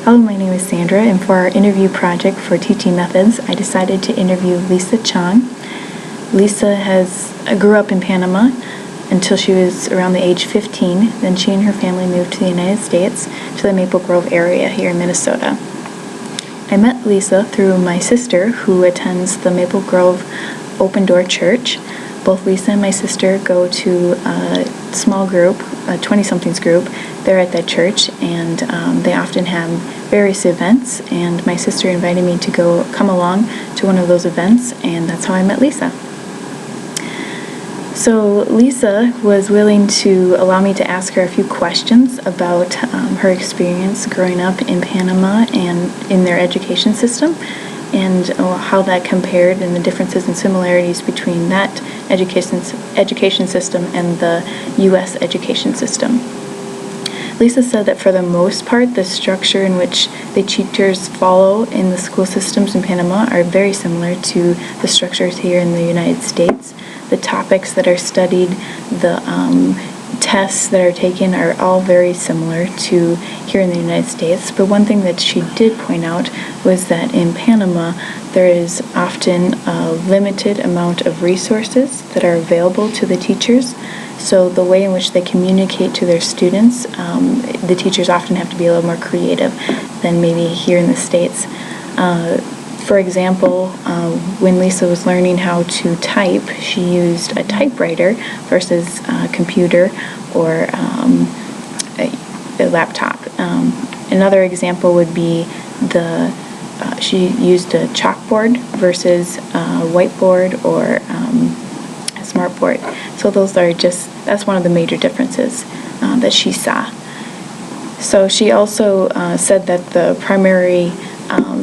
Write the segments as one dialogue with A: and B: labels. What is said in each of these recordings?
A: Hello, my name is Sandra, and for our interview project for Teaching Methods, I decided to interview Lisa Chong. Lisa grew up in Panama until she was around the age 15. Then she and her family moved to the United States, to the Maple Grove area here in Minnesota. I met Lisa through my sister, who attends the Maple Grove Open Door Church. Both Lisa and my sister go to a small group, a 20-somethings group. They're at that church, and they often have various events, and my sister invited me to come along to one of those events, and that's how I met Lisa. So Lisa was willing to allow me to ask her a few questions about her experience growing up in Panama and in their education system, and how that compared and the differences and similarities between that education system and the U.S. education system. Lisa said that for the most part, the structure in which the teachers follow in the school systems in Panama are very similar to the structures here in the United States. The topics that are studied, the tests that are taken are all very similar to here in the United States. But one thing that she did point out was that in Panama, there is often a limited amount of resources that are available to the teachers. So the way in which they communicate to their students, the teachers often have to be a little more creative than maybe here in the States. For example, when Lisa was learning how to type, she used a typewriter versus a computer or a laptop. Another example would be she used a chalkboard versus a whiteboard or a smartboard. So that's one of the major differences that she saw. So she also said that the primary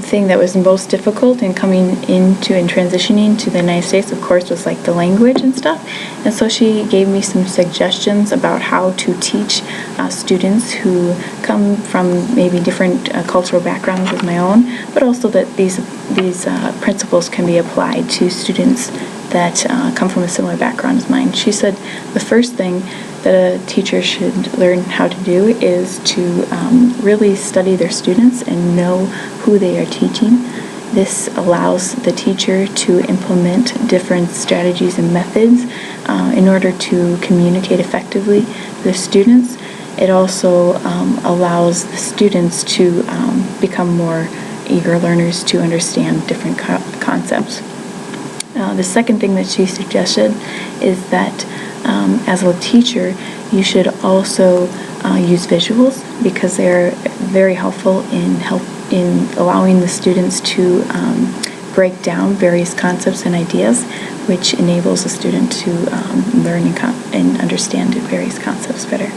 A: thing that was most difficult in coming into and transitioning to the United States, of course, was like the language and stuff. And so she gave me some suggestions about how to teach students who come from maybe different cultural backgrounds as my own, but also that these principles can be applied to students that come from a similar background as mine. She said the first thing that a teacher should learn how to do is to really study their students and know who they are teaching. This allows the teacher to implement different strategies and methods in order to communicate effectively with students. It also allows the students to become more eager learners to understand different concepts. The second thing that she suggested is that as a teacher, you should also use visuals because they're very helpful in allowing the students to break down various concepts and ideas, which enables the student to learn and understand various concepts better.